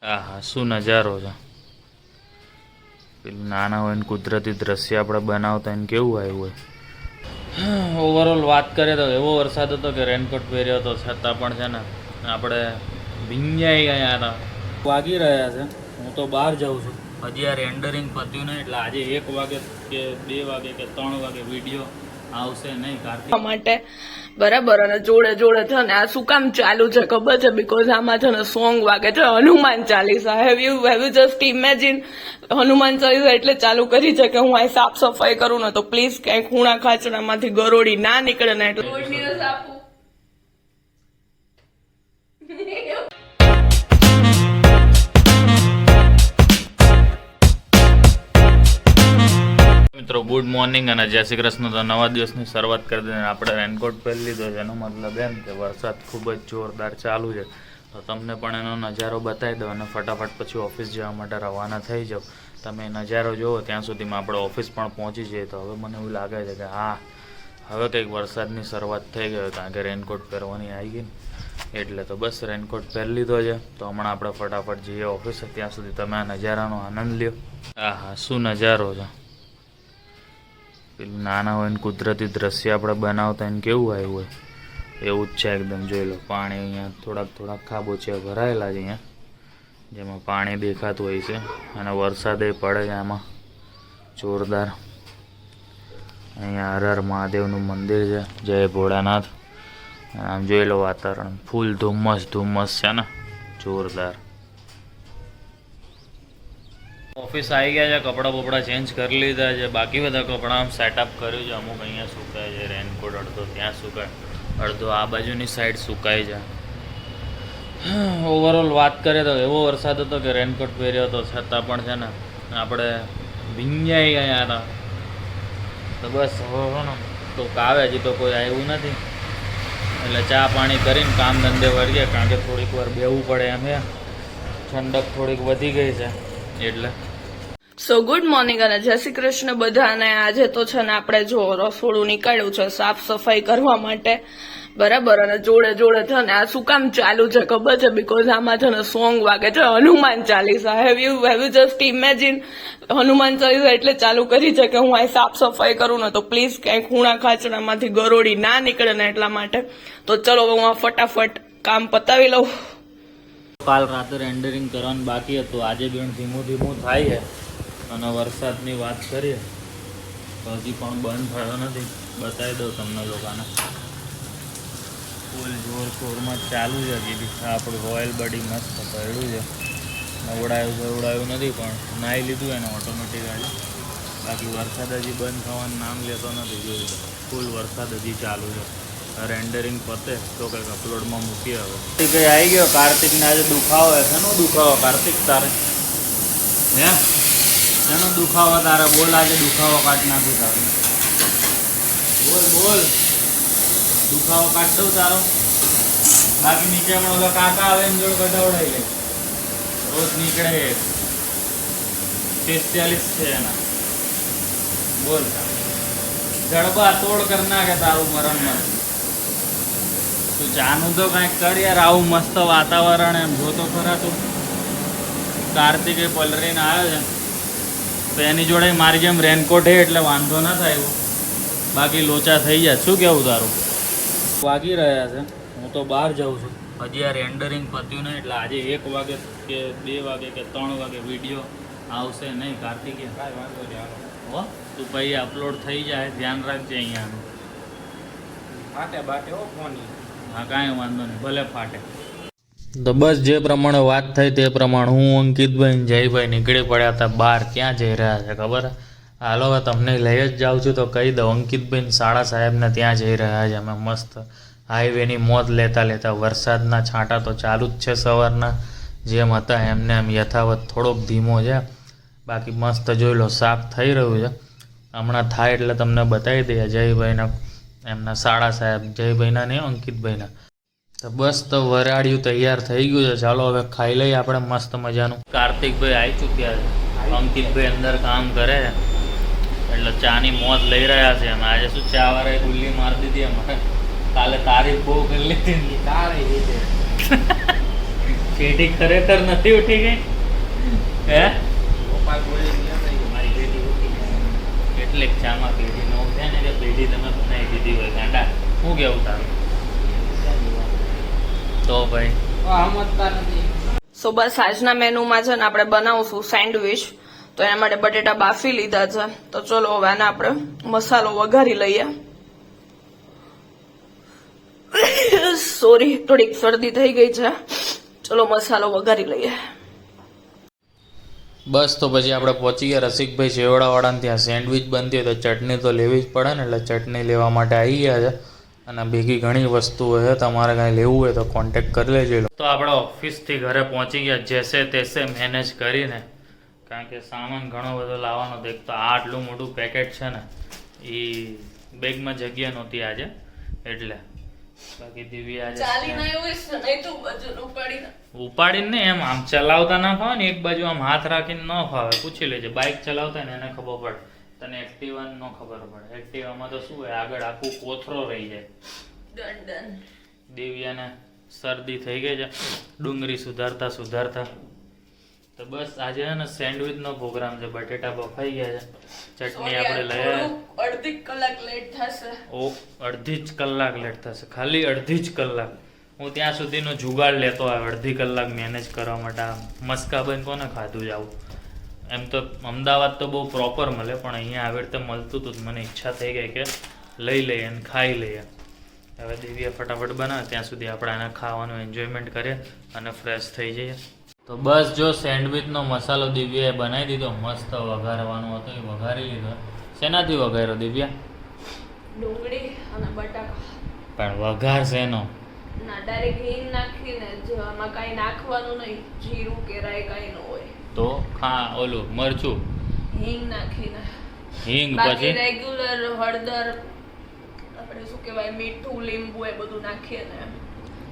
આહા શું નજારો છે. પેલું નાના હોય ને કુદરતી દ્રશ્ય આપણે બનાવતા એને કેવું આવ્યું હોય. ઓવરઓલ વાત કરીએ તો એવો વરસાદ હતો કે રેનકોટ પહેર્યો હતો છતાં પણ છે ને આપણે ભીંજાઈ ગયા હતા. વાગી રહ્યા છે. હું તો બહાર જાઉં છું. હજી આ રેન્ડરિંગ પત્યું નહીં એટલે આજે 1 વાગે કે 2 વાગે કે 3 વાગે વિડીયો આવશે નહીં કાર્તિક માટે બરાબર. અને જોડે જોડે છે ને આ શું કામ ચાલુ છે ખબર છે? બીકોઝ આમાં છે ને સોંગ વાગે છે Hanuman Chalisa. Have you just imagine Hanuman Chalisa એટલે ચાલુ કરી છે કે હું આ સાફ સફાઈ કરું ને તો પ્લીઝ ક્યાંય ખૂણા ખાચડામાંથી ગરોડી ના નીકળે ને એટલે ગુડ ન્યૂઝ આપું. મિત્રો ગુડ મોર્નિંગ અને જય શ્રી કૃષ્ણ. તો નવા દિવસની શરૂઆત કરી દઈને આપણે રેનકોટ પહેરી લીધો છે. એનો મતલબ એમ કે વરસાદ ખૂબ જ જોરદાર ચાલુ છે. તો તમને પણ એનો નજારો બતાવી દો અને ફટાફટ પછી ઓફિસ જવા માટે રવાના થઈ જાઓ. તમે નજારો જુઓ ત્યાં સુધીમાં આપણે ઓફિસ પણ પહોંચી જઈએ. તો હવે મને એવું લાગે છે કે હા હવે કંઈક વરસાદની શરૂઆત થઈ ગયો કારણ કે રેનકોટ પહેરવાની આવી ગઈ ને એટલે તો બસ રેનકોટ પહેરી લીધો છે. તો હમણાં આપણે ફટાફટ જઈએ ઓફિસે. ત્યાં સુધી તમે આ નજારાનો આનંદ લ્યો. આહા શું નજારો છે. પેલું નાના હોય ને કુદરતી દ્રશ્ય આપણે બનાવતા એને કેવું આવ્યું હોય એવું જ છે એકદમ. જોઈ લો પાણી અહીંયા થોડાક ખાબોચિયા ભરાયેલા છે અહીંયા જેમાં પાણી દેખાતું હોય છે અને વરસાદ એ પડે છે આમાં જોરદાર. અહીંયા હર હર મહાદેવનું મંદિર છે. જય ભોળાનાથ. આમ જોઈ લો વાતાવરણ ફૂલ ધુમ્મસ છે ને જોરદાર. ઓફિસ આવી ગયા છે. કપડાં બપડા ચેન્જ કરી લીધા છે. બાકી બધા કપડાં આમ સેટઅપ કર્યું છે. અમુક અહીંયા સુકાય છે. રેનકોટ અડધો ત્યાં સુકાય, અડધો આ બાજુની સાઈડ સુકાય છે. ઓવરઓલ વાત કરીએ તો એવો વરસાદ હતો કે રેનકોટ પહેર્યો હતો છતાં પણ છે ને આપણે ભીંજાઈ ગયા હતા. તો બસ હવે ને તો આવે હજી તો કોઈ આવ્યું નથી એટલે ચા પાણી કરીને કામ ધંધે વળીએ કારણ કે થોડીક વાર બેહવું પડે એમ છે. ઠંડક થોડીક વધી ગઈ છે એટલે. સો ગુડ મોર્નિંગ અને જય શ્રી કૃષ્ણ બધાને. આજે તો છે ને આપણે જો રસોડું નીકળ્યું છે સાફ સફાઈ કરવા માટે બરાબર. અને જોડે જોડે છે ને આ શું કામ ચાલુ છે ખબર છે? બીકોઝ આમાં છે ને સોંગ વાગે છે Hanuman Chalisa. Have you just imagine Hanuman Chalisa એટલે ચાલુ કરી છે કે હું આ સાફ સફાઈ કરું ને તો પ્લીઝ ક્યાંય ખૂણા ખાચડામાંથી ગરોડી ના નીકળે ને એટલા માટે. તો ચલો હું આ ફટાફટ કામ પતાવી લઉં. કાલ રાતે રેન્ડરિંગ કરવાનું બાકી હતું. આજે બી ધીમું થાય છે અને વરસાદની વાત કરીએ તો હજી પણ બંધ થયો નથી. બતાવી દઉં તમને લોકોને. ફૂલ જોરશોરમાં ચાલુ છે. હજી બી આપણું રોયલ બડી મસ્ત પડ્યું છે. નવડાયું નથી પણ નાહી લીધું એને ઓટોમેટિકલી. બાકી વરસાદ હજી બંધ થવાનું નામ લેતો નથી. જોઈ લો ફૂલ વરસાદ હજી ચાલુ છે. રેન્ડરિંગ પતે તો કંઈક અપલોડમાં મૂકીએ. હવે કંઈ આવી ગયો કાર્તિકને આજે દુખાવો છે. શેનો દુખાવો કાર્તિક તારે? હે શેનો દુખાવો તારે? બોલ આજે દુખાવો કાઢી નાખું તારે. બોલ દુખાવો કાઢ દઉં તારો. બાકી નીચે પણ ઓલા કાકા આવે એમ જોડે કઢાવડાવી લે. રોજ નીકળે 45 છે એના. બોલ જડબા તોડ કર નાખે તારું મરણ. તું ચાનું તો કાંઈક કર યાર. આવું મસ્ત વાતાવરણ એમ જોતો ખરા તું. કાર્તિકે પલરીને આવ્યો છે તો એની જોડે મારી જેમ રેનકોટ છે એટલે વાંધો ના થાય એવું. બાકી લોચા થઈ જાય. શું કેવું તારું? વાગી રહ્યા છે. હું તો બહાર જાઉં છું. હજી આ રેન્ડરિંગ પત્યું નહીં એટલે આજે 1 વાગે કે 2 વાગે કે 3 વાગે વિડીયો આવશે નહીં કાર્તિકે. કાંઈ વાંધો નહીં. હો તું પછી અપલોડ થઈ જાય ધ્યાન રાખજે અહીંયાનું. ફાટે બાટે હો ફોન. હા કાંઈ વાંધો નહીં ભલે ફાટે. તો બસ જે પ્રમાણે વાત થઈ તે પ્રમાણે હું અંકિતભાઈ જયભાઈ નીકળી પડ્યા હતા બહાર. ક્યાં જઈ રહ્યા છે ખબર? હાલો હવે તમને લઈ જ જાઉં છું તો કહી દઉં. અંકિતભાઈ શાળા સાહેબને ત્યાં જઈ રહ્યા છે. અમે મસ્ત હાઈવેની મોજ લેતા વરસાદના છાંટા તો ચાલુ જ છે સવારના જેમ હતા એમને એમ યથાવત. થોડોક ધીમો છે બાકી મસ્ત જોઈ લો સાફ થઈ રહ્યું છે. હમણાં થાય એટલે તમને બતાવી દઈએ જયભાઈના એમના શાળા સાહેબ જયભાઈના નહીં અંકિતભાઈના. તો બસ તો વરાળિયું તૈયાર થઈ ગયું છે. ચાલો હવે ખાઈ લઈએ આપણે મસ્ત મજાનું. કાર્તિકભાઈ આવી ચૂક્યા છે. અંકિતભાઈ અંદર કામ કરે છે એટલે ચાની મોજ લઈ રહ્યા છે. અમે આજે શું ચા વાળાએ ગુલ્લી મારી દીધી અમારે. કાલે તારીફ બહુ કરી લીધી. પેઢી ખરેખર નથી ઉઠી ગઈ હે પપ્પા બોલી ગયા નહીં મારી પેઢી ઉઠી ગઈ. કેટલીક ચામાં પેઢી ન ઉઠે ને કે પેઢી તમે બનાવી દીધી હોય ગાંડા શું કેવું તારું તો ભાઈ સમજતા નથી. સો બસ આજના મેનુમાં છે ને આપણે બનાવશું સેન્ડવિચ. તો એના માટે બટેટા બાફી લીધા છે. તો ચલો હવે આને આપણે મસાલો વઘારી લઈએ. સોરી, થોડીક શરદી થઈ ગઈ છે. ચલો મસાલો વઘારી લઈએ. બસ તો પછી આપણે પહોંચી ગયા રસિકભાઈ શેવડાવાળાને ત્યાં. સેન્ડવિચ બનતી હોય તો ચટણી તો લેવી જ પડે ને, એટલે ચટણી લેવા માટે આવી ગયા છે. અને બીજી ઘણી વસ્તુઓ છે, તમારે કાંઈ લેવું હોય તો કોન્ટેક્ટ કરી લેજો. તો આપણે ઓફિસથી ઘરે પહોંચી ગયા જેસે તેસે મેનેજ કરીને, કારણ કે સામાન ઘણો બધો લાવવાનો હતો. એક તો આટલું મોટું પેકેટ છે ને એ બેગમાં જગ્યા નહોતી આજે, એટલે બાકી દિવ્ય આજે ઉપાડીને ને એમ આમ ચલાવતા ના ફાવે ને, એક બાજુ આમ હાથ રાખીને ન ફાવે. પૂછી લેજે, બાઇક ચલાવતા ને એને ખબર પડે, તને એક્ટિવા ન ખબર પડે. એક્ટિવામાં તો શું હોય, આગળ આખું કોથરો રહી જાય. દિવ્યાને શરદી થઈ ગઈ છે ડુંગળી સુધારતા સુધારતા. તો બસ આજે છે ને સેન્ડવિચનો પ્રોગ્રામ છે. બટેટા બફાઈ ગયા છે, ચટણી આપણે લઈ અડધી કલાક લેટ થશે. ઓ અડધી જ કલાક લેટ થશે, ખાલી અડધી જ કલાક. હું ત્યાં સુધીનો જુગાડ લેતો આવ્યો અડધી કલાક મેનેજ કરવા માટે. આ મસ્કાબન કોને ખાધું જ આવું? એમ તો અમદાવાદ તો બહુ પ્રોપર મળે, પણ અહીંયા આવી રીતે મળતું હતું. મને ઈચ્છા થઈ ગઈ કે લઈ લઈએ અને ખાઈ લઈએ. હવે દિવ્ય ફટાફટ બનાવે ત્યાં સુધી આપણે આને ખાવાનું એન્જોયમેન્ટ કરીએ અને ફ્રેશ થઈ જઈએ. તો બસ જો સેન્ડવિચનો મસાલો દિવ્યાએ બનાવી દીધો. મસ્ત વઘારવાનો હતો એ વઘારી લીધો. શેનાથી વઘાર્યો દિવ્યા? ડુંગળી અને બટાકા. પણ વઘાર શેનો? ના, ડાયરેક્ટ હિંગ નાખીને જેમાં કાંઈ નાખવાનું નહીં, જીરું કે રાઈ કાંઈ ન હોય. તો ઓલું મરચું હિંગ નાખીને. હિંગ બાકી પછી રેગ્યુલર હળદર, આપણે શું કહેવાય, મીઠું, લીંબુ એ બધું નાખીએ ને.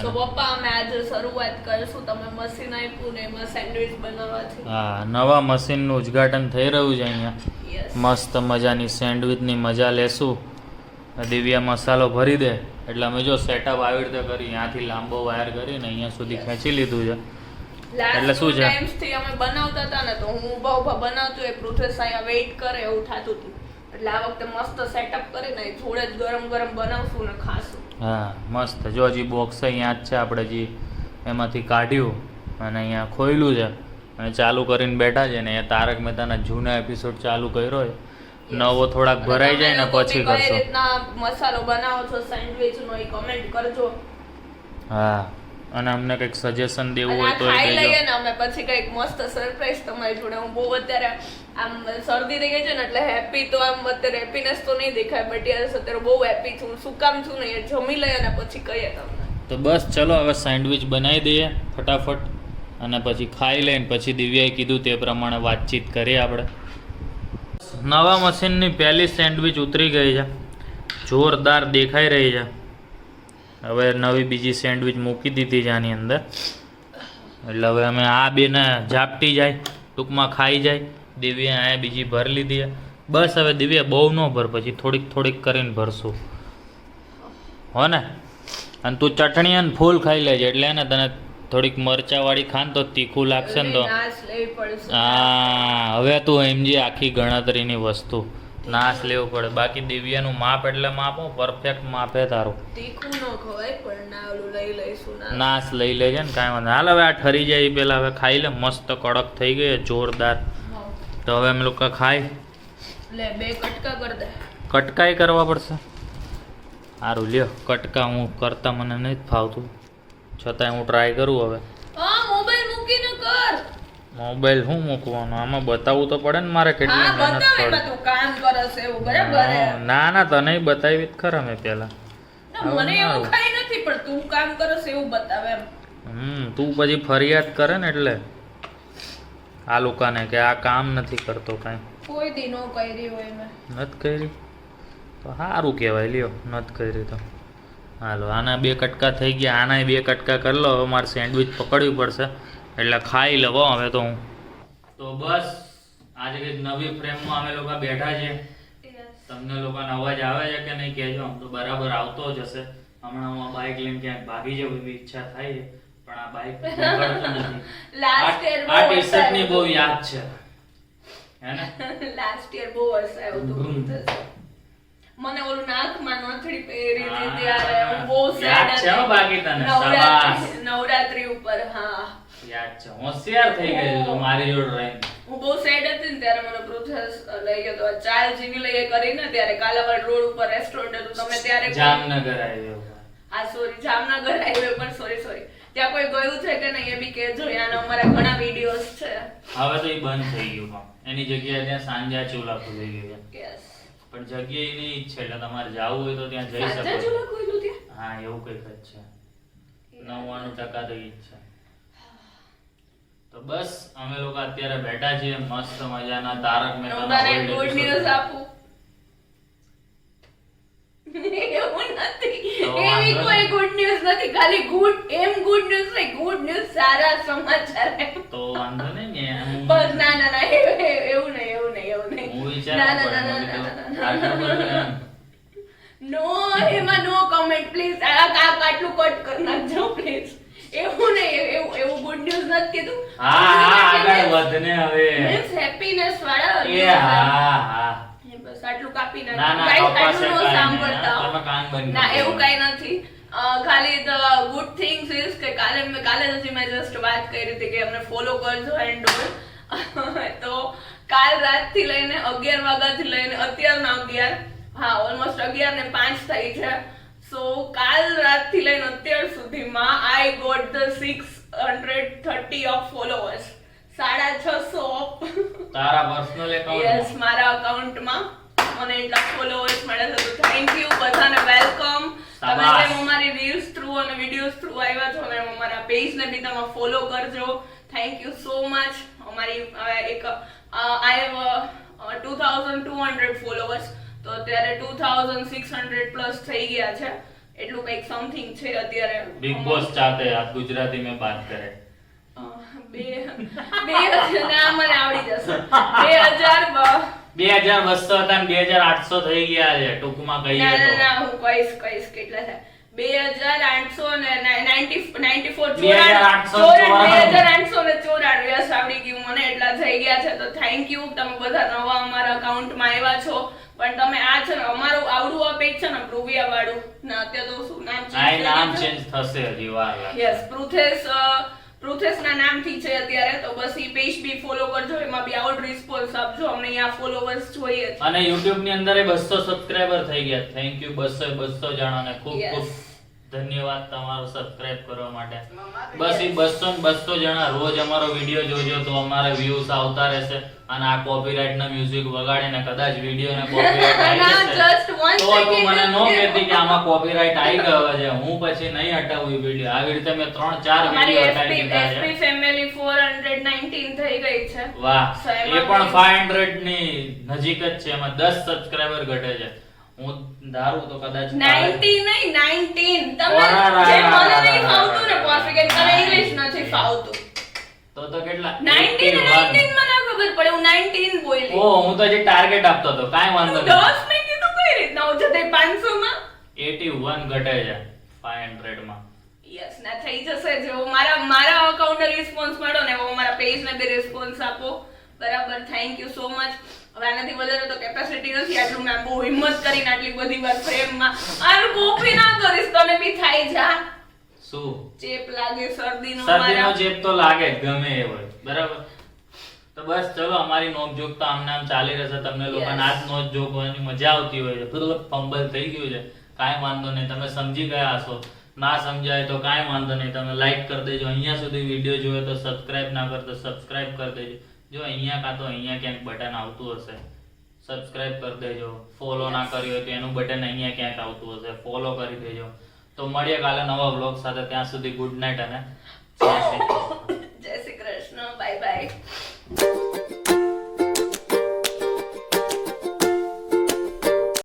તો પપ્પા અમે આજે શરૂઆત કરીશું. તમે મશીન આપ્યું ને એમાં સેન્ડવિચ બનાવવાથી. હા, નવા મશીનનું ઉદ્ઘાટન થઈ રહ્યું છે અહીંયા. Yes. મસ્ત મજાની સેન્ડવિચની મજા લેશું. દિવ્યા મસાલો ભરી દે એટલે અમે જો સેટઅપ આવી રીતે કરી, અહીંયાથી લાંબો વાયર કરીને અહીંયા સુધી ખેંચી લીધું છે. એટલે શું છે, ટાઈમ્સથી અમે બનાવતા હતા ને, તો હું ઊભા ઊભા બનાવતું એ પૃથ્વેશ અહીંયા વેઇટ કરે એવું થતું હતું. એટલે આ વખતે મસ્ત સેટઅપ કરીને જોડે જ ગરમ ગરમ બનાવશું ને ખાશું. હા મસ્ત. જો હજી બોક્સ અહીંયા જ છે, આપણે જે એમાંથી કાઢ્યું અને અહીંયા ખોયલું છે અને ચાલુ કરીને બેઠા છે. ને એ તારક મહેતાના જૂના એપિસોડ ચાલુ કર્યો હોય. નવો થોડાક ભરાઈ જાય ને પછી કઈ કરશો. રીતના મસાલો બનાવો છો સેન્ડવિચનો એ કમેન્ટ કરજો. હા, અને અમને કંઈક સજેશન દેવું અને હોય આ તો એ ખાઈ દેજો. લઈએ ને અમે પછી કંઈક મસ્ત સરપ્રાઈઝ તમારી જોડે. હું બહુ અત્યારે આમ શરદી થઈ ગઈ છે ને, એટલે હેપી તો આમ અત્યારે હેપીનેસ તો નહીં દેખાય, બટ યાર અત્યારે બહુ હેપી છું. શું કામ છું ને એ જમી લઈએ ને પછી કહીએ તમને. તો બસ ચલો હવે સેન્ડવિચ બનાવી દઈએ ફટાફટ અને પછી ખાઈ લઈને પછી દિવ્યાએ કીધું તે પ્રમાણે વાતચીત કરીએ આપણે. નવા મશીનની પહેલી સેન્ડવિચ ઉતરી ગઈ છે, જોરદાર દેખાઈ રહી છે. હવે નવી બીજી સેન્ડવિચ મૂકી દીધી છે આની અંદર, એટલે હવે અમે આ બેને ઝાપટી જાય, ટૂંકમાં ખાઈ જાય. દિવ્યા અહીંયા બીજી ભરી લીધી છે. બસ હવે દિવ્યા બહુ ન ભર, પછી થોડીક થોડીક કરીને ભરશું, હો ને? અને તું ચટણી અને ફૂલ ખાઈ લેજે, એટલે ને તને થોડીક મરચાવાળી ખાન તો તીખું લાગશે ને તો. નાશ લેવી પડશે. હા, હવે તું સમજી આખી ગણતરીની વસ્તુ નાશ લેવું પડે. બાકી દિવ્યાનું માપ એટલે માપ, પરફેક્ટ માપ હે તારું. તીખું ન ખવાય પણ ના ઓલું લઈ લઈશું. નાશ લઈ લેજે ને, કાંઈ વાંધો. હાલ હવે આ ઠરી જાય એ પહેલાં હવે ખાઈ લે. મસ્ત કડક થઈ ગઈ જોરદાર. તો હવે અમે લોકો ખાઈ લે, 2 કટકા કર દે. કટકાઈ કરવા પડશે. સારું લ્યો, કટકા હું કરતા મને નથી ફાવતું, છતાંય હું ટ્રાય કરું હવે. હા, મોબાઈલ મૂકીને કર. મોબાઈલ શું મૂકવાનો, આમાં બતાવવું તો પડે ને મારે કેટલી હા, મહેનત બતાવ પડે. એમાં તું કામ કરસ એવું બરાબર હે. ના ના, તને બતાવી જ ખરા મેં પહેલા. ના, મને એવું ખાઈ નથી પણ તું કામ કરસ એવું બતાવે એમ. તું પછી ફરિયાદ કરે ને એટલે આ લોકોને કે આ કામ નથી કરતો કાંઈ. કોઈ દી નો કરી હોય મેં. નથી કરી તો સારું કહેવાય. લ્યો, નથી કરી તો હાલો. આના 2 કટકા થઈ ગયા, આના 2 કટકા કરી લો. હવે મારે સેન્ડવિચ પકડવી પડશે એટલે ખાઈ લવો હવે તો હું. તો બસ આજે કંઈક નવી ફ્રેમમાં અમે લોકો બેઠા છીએ. તમને લોકોનો અવાજ આવે છે કે નહીં કહેજો. આમ તો બરાબર આવતો જ હશે. હમણાં હું બાઇક લઈને ક્યાંક ભાગી જવું એવી ઈચ્છા થાય છે, પણ આ બાઈક નીકળતું નથી. લાસ્ટ યર આ ટી-શર્ટ ની બહુ યાદ છે હે ને? લાસ્ટ યર બહુ વરસાયું હતું. મને ઓલું નાકમાં નથડી પહેરી હતી ત્યારે હું બહુ યાદ sad છે હો હતી. બાકી તને. શાબાશ. નવરાત્રી ઉપર હા યાદ છે. હોશિયાર થઈ ગઈ છે તું મારી જોડે રહીને. હું બહુ સેડ હતી ને ત્યારે મને પ્રોસેસ લઈ ગયો તો ચાલ જીવી લઈએ કરીને ત્યારે કાલાવાડ રોડ ઉપર રેસ્ટોરન્ટ હતું તમે ત્યારે જામનગર આવ્યો. હા સોરી જામનગર હાઈવે પર સોરી ત્યાં કોઈ ગયું છે કે નહીં એ બી કહેજો યાર અમારા ઘણા વિડીયોઝ છે હવે તો એ બંધ થઈ ગયું પણ એની જગ્યાએ ત્યાં સાંજા ચૂલા ખુલી ગયું છે. યસ પણ જગ્યા એની જ છે એટલે તમારે જાવું હોય તો ત્યાં જઈ સાચા શકો ચૂલા ખોલ્યું ત્યાં હા એવું કંઈક જ છે 99% તો ઈ જ છે. તો બસ અમે લોકો અત્યારે બેઠા છીએ મસ્ત મજાના તારક હું મહેતાના તને old ગુડ episode ન્યૂઝ આપું એવું નથી તો એવી વાંધો કોઈ નહીં. ગુડ ન્યૂઝ નથી ખાલી ગુડ ન્યૂઝ નહીં ગુડ ન્યૂઝ સારા સમાચાર એમ. તો વાંધો નહીં ને બસ ના એવું નહીં હું ના ના વિચાર ના નો એમાં નો કમેન્ટ પ્લીઝ આટલું કટ કરી નાખજો પ્લીઝ એવું નહીં એવું ગુડ ન્યૂઝ નથી કીધું હા આગળ વધને હવે મીન્સ હેપીનેસ વાળા એ હા બસ આટલું કાપી ના નાખજો ના Guys, કપાશે આટલું નો કાંઈ સાંભળતા નહીં. હો. તમે કાન બંધ ના કરી એવું દો. કઈ નથી ખાલી ધ ગુડ થિંગ્સ ઇઝ કે કાલે જ મેં જસ્ટ વાત કરી હતી કે અમને ફોલો કરજો એન્ડ તો કાલ રાતથી લઈને 11 વાગ્યાથી લઈને અત્યારના 11 હા ઓલમોસ્ટ 11:05 થઈ છે સો કાલ રાતથી લઈને અત્યાર સુધીમાં I got the 630 of followers 650 of તારા પર્સનલ એકાઉન્ટ યસ મારા અકાઉન્ટમાં મને એટલા ફોલોવર્સ મળ્યા છે તો થેન્ક યુ બધાને વેલકમ તમે શાબાશ. જેમ અમારી રીલ્સ થ્રુ અને વિડીયોઝ થ્રુ આવ્યા છો અને અમારા પેજને બી તમે ફોલો કરજો થેન્ક યુ સો મચ અમારી એક આઈ હેવ 2200 ફોલોવર્સ તો અત્યારે 2600 પ્લસ થઈ ગયા છે એટલું કંઈક સમથિંગ છે અત્યારે बिग बॉस चाहते हैं आप गुजराती में बात करें બે ના મને આવડી જશે 2000 2200 હતા ને 2800 થઈ ગયા છે ટૂંકમાં કહીએ ના તો ના હું કહીશ કેટલા થાય 2894 યસ આવડી ગયું મને એટલા થઈ ગયા છે તો થેન્ક યુ તમે બધા નવા અમારા અકાઉન્ટમાં આવ્યા છો પણ તમે આ છે ને અમારું આવડું આ પેજ છે ને પ્રુવિયા વાળું ના અત્યારે તો શું નામ આ નામ ચેન્જ થશે હજી વાર લાગશે. યસ પ્રુથેસ ના નામથી છે અત્યારે તો બસ ઈ પેજ બી ફોલો કરજો એમાં બી આઉટ રિસ્પોન્સ આપજો અમને અહીંયા ફોલોવર્સ જોઈએ છે અને YouTube ની અંદર 200 સબસ્ક્રાઇબર થઈ ગયા થેન્ક યુ 200 જણાને ખૂબ Yes. ખૂબ ધન્યવાદ તમારો સબસ્ક્રાઇબ કરવા માટે બસ એ 200 ને 200 જણા રોજ અમારો વિડિયો જોજો તો અમારે વ્યૂઝ આવતા રહેશે અને આ કોપીરાઇટ ના મ્યુઝિક વગાડે ને કદાચ વિડિયો ને કોપીરાઇટ આવી ના, જશે just one તો તું second મને નો જ કહેતી કે આમાં કોપીરાઇટ આવી ગયો છે હું પછી નહીં હટાવું એ વિડિયો આવી રીતે મેં 3-4 અમારી વિડિયો હટાવી દીધા SP છે ફેમિલી 419 થઈ ગઈ છે વાહ So, એ એમાં પણ બી- 500 ની નજીક જ છે એમાં 10 સબસ્ક્રાઇબર ઘટે છે હું ધારું તો કદાચ 90 નહીં 19 તમે ઓરા જે રા મને રા નહીં રા ફાવતું ને રા પરફેક્ટ તને રા. ઇંગ્લિશ નથી ફાવતું તો કેટલા 19 ને 81. 19 મને ખબર પડે હું 19 બોલી ઓ હું તો હજી ટાર્ગેટ આપતો હતો કાંઈ વાંધો નહીં 10 મેં કીધું કઈ રીતના હું જતે 500 માં 81 ઘટે છે 500 માં યસ ના થઈ જશે જો મારા અકાઉન્ટ ને રિસ્પોન્સ મળ્યો ને એવો મારા પેજ ને બી રિસ્પોન્સ આપો બરાબર થેન્ક યુ સો મચ હવે આનાથી વધારે તો કેપેસિટી નથી આટલું મેં બહુ હિંમત કરીને આટલી બધી વાર ફ્રેમમાં આનું કોપી ના કરીશ તને બી થાય જા શું ચેપ લાગે શરદીનો શરદીનો મારા ચેપ તો લાગે જ ગમે એ હોય બરાબર તો બસ ચલો અમારી નોક જોક તો આમને આમ ચાલી રહેશે તમને લોકોને Yes. આજ નોક જોકવાની મજા આવતી હોય છે થોડું ફંબલ થઈ ગયું છે કાંઈ વાંધો નહીં તમે સમજી ગયા હશો ના સમજાય તો કાંઈ વાંધો નહીં તમે લાઈક કરી દેજો અહીંયા સુધી વિડીયો જોયો તો સબસ્ક્રાઇબ ના કરતો સબસ્ક્રાઇબ કરી દેજો જો અહીંયા કાં તો અહીંયા ક્યાંક બટન આવતું હશે સબસ્ક્રાઇબ કરી દેજો ફોલો ના કર્યું હોય તો એનું બટન અહીંયા ક્યાંક આવતું હશે ફોલો કરી દેજો તો મળીએ કાલે નવા વ્લોગ સાથે ત્યાં સુધી ગુડ નાઇટ અને જય શ્રી કૃષ્ણ.